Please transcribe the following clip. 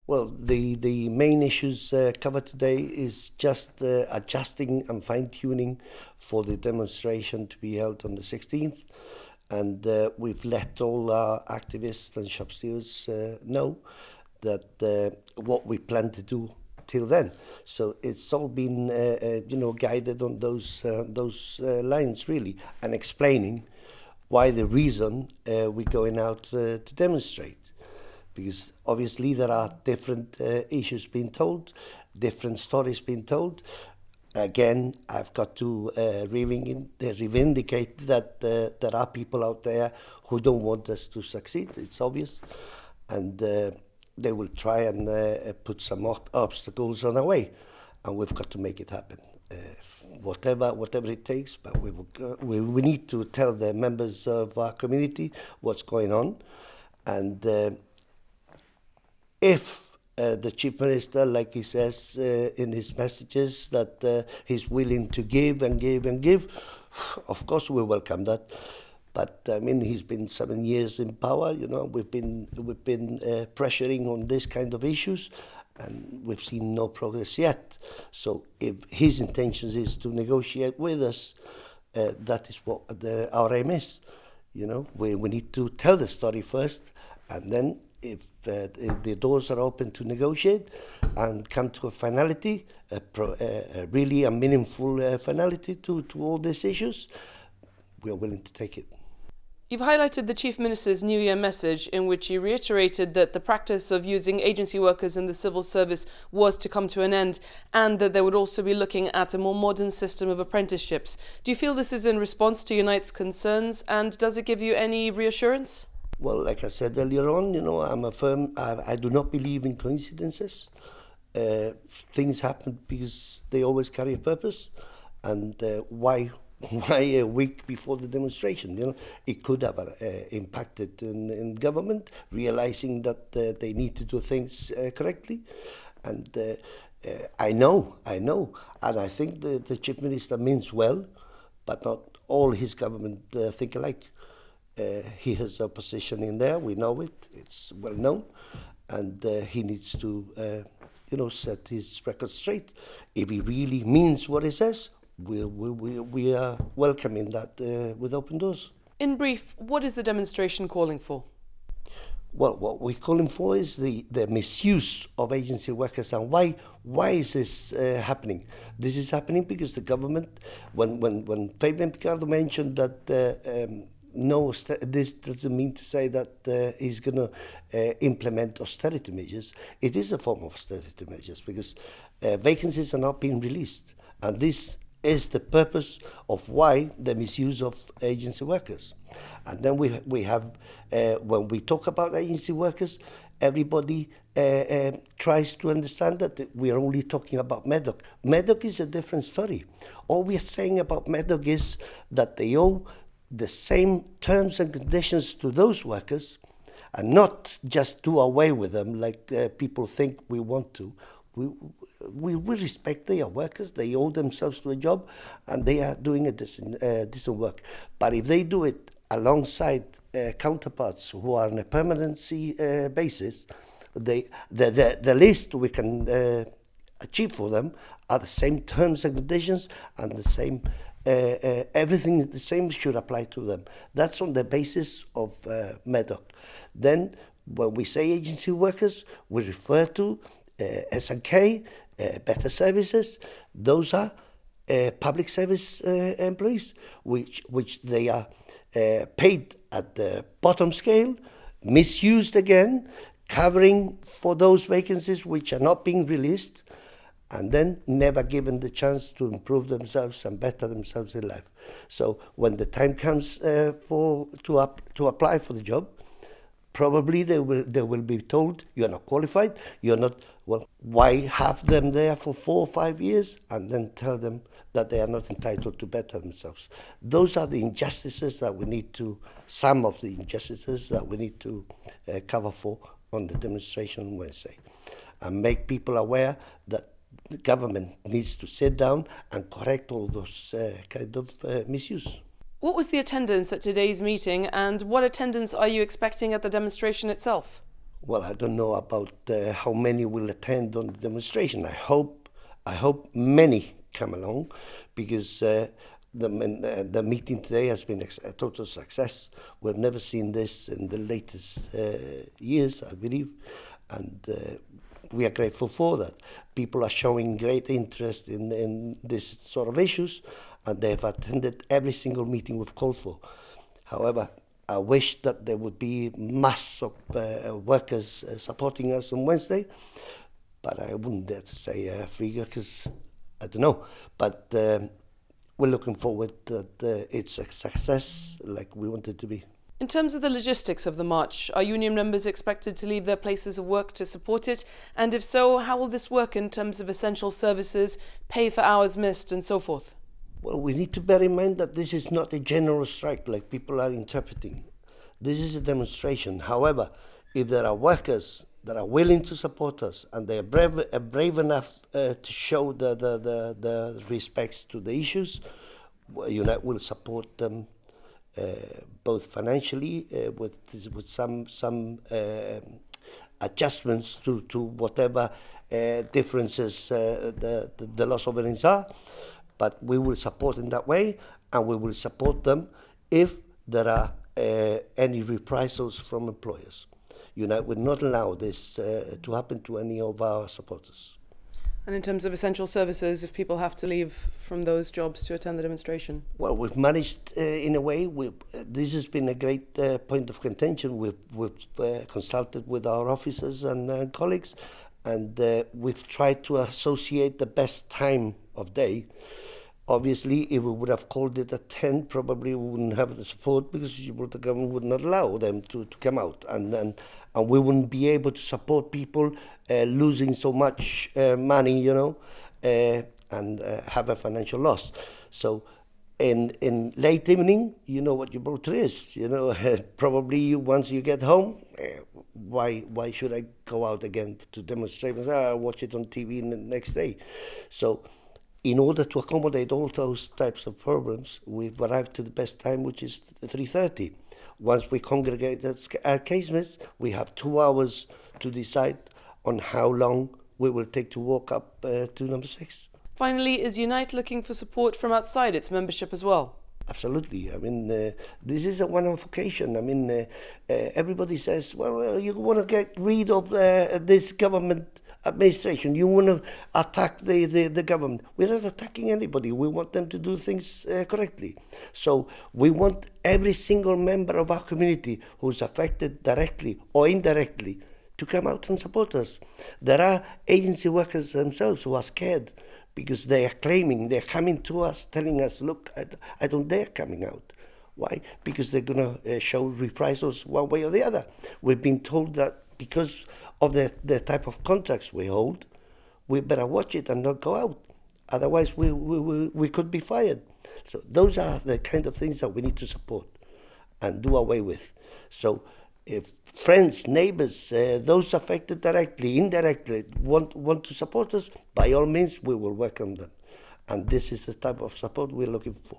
Well, the main issues covered today is just adjusting and fine-tuning for the demonstration to be held on the 16th. And we've let all our activists and shop stewards know that what we plan to do till then. So it's all been, guided on those lines, really, and explaining why the reason we're going out to demonstrate. Because obviously there are different issues being told, different stories being told. Again, I've got to reivindicate that there are people out there who don't want us to succeed. It's obvious. And they will try and put some obstacles on our way. And we've got to make it happen. Whatever it takes, but we need to tell the members of our community what's going on. And if the Chief Minister, like he says in his messages, that he's willing to give and give and give, of course we welcome that. But I mean, he's been 7 years in power. You know, we've been pressuring on this kind of issues, and we've seen no progress yet. So if his intentions is to negotiate with us, that is what our aim is. You know, we need to tell the story first, and then if the doors are open to negotiate and come to a finality, really a meaningful finality to all these issues, we are willing to take it. You've highlighted the Chief Minister's New Year message, in which he reiterated that the practice of using agency workers in the civil service was to come to an end, and that they would also be looking at a more modern system of apprenticeships. Do you feel this is in response to Unite's concerns, and does it give you any reassurance? Well, like I said earlier on, you know, I do not believe in coincidences. Things happen because they always carry a purpose. And why a week before the demonstration? You know, it could have impacted in government, realizing that they need to do things correctly. And I know, and I think the Chief Minister means well, but not all his government think alike. He has opposition in there, we know it, it's well known, and he needs to, set his record straight. If he really means what he says, we are welcoming that with open doors. In brief, what is the demonstration calling for? Well, what we're calling for is the misuse of agency workers. And why is this happening? This is happening because the government, when Fabian Picardo mentioned that this doesn't mean to say that he's going to implement austerity measures. It is a form of austerity measures because vacancies are not being released. And this is the purpose of why the misuse of agency workers. And then we have, when we talk about agency workers, everybody tries to understand that we are only talking about MEDOC. MEDOC is a different story. All we are saying about MEDOC is that they owe the same terms and conditions to those workers, and not just do away with them like people think we want to. We respect they are workers, they owe themselves to a job, and they are doing a decent work. But if they do it alongside counterparts who are on a permanency basis, the least we can achieve for them are the same terms and conditions, and the same everything the same should apply to them. That's on the basis of MEDOC. Then when we say agency workers, we refer to S&K, better services. Those are public service employees, which they are paid at the bottom scale, misused again, covering for those vacancies which are not being released, and then never given the chance to improve themselves and better themselves in life. So when the time comes to apply for the job, probably they will be told, you're not qualified, you're not, well, why have them there for 4 or 5 years and then tell them that they are not entitled to better themselves? Those are the injustices that we need to, some of the injustices that we need to cover for on the demonstration on Wednesday, and make people aware that the government needs to sit down and correct all those kind of misuse. What was the attendance at today's meeting, and what attendance are you expecting at the demonstration itself? Well, I don't know about how many will attend on the demonstration. I hope many come along, because the meeting today has been a total success. We've never seen this in the latest years, I believe, and we are grateful for that. People are showing great interest in this sort of issues, and they have attended every single meeting we've called for. However, I wish that there would be mass of workers supporting us on Wednesday, but I wouldn't dare to say a figure, because I don't know. But we're looking forward that it's a success like we want it to be. In terms of the logistics of the march, are union members expected to leave their places of work to support it? And if so, how will this work in terms of essential services, pay for hours missed and so forth? Well, we need to bear in mind that this is not a general strike like people are interpreting. This is a demonstration. However, if there are workers that are willing to support us and they are brave enough to show the respects to the issues, Unite will support them both financially with some adjustments to whatever differences the loss of earnings are. But we will support in that way, and we will support them if there are any reprisals from employers. Unite would not allow this to happen to any of our supporters. And in terms of essential services, if people have to leave from those jobs to attend the demonstration? Well, we've managed in a way. This has been a great point of contention. We've consulted with our officers and colleagues, and we've tried to associate the best time of day. Obviously, if we would have called it at 10, probably we wouldn't have the support, because the government would not allow them to come out, and we wouldn't be able to support people losing so much money, and have a financial loss. So in late evening, you know what your voter is. Probably once you get home, why should I go out again to demonstrate? I'll watch it on TV the next day. So in order to accommodate all those types of problems, we've arrived to the best time, which is 3:30. Once we congregate at casemates, we have 2 hours to decide on how long we will take to walk up to number 6. Finally, is Unite looking for support from outside its membership as well? Absolutely. I mean, this is a one-off occasion. I mean, everybody says, well, you want to get rid of this government administration. You want to attack the government. We're not attacking anybody. We want them to do things correctly. So we want every single member of our community who's affected directly or indirectly to come out and support us. There are agency workers themselves who are scared, because they are claiming, they're coming to us, telling us, look, I don't dare coming out. Why? Because they're going to show reprisals one way or the other. We've been told that because of the type of contracts we hold, we better watch it and not go out. Otherwise, we could be fired. So those are the kind of things that we need to support and do away with. So if friends, neighbors, those affected directly, indirectly, want to support us, by all means, we will welcome them. And this is the type of support we're looking for.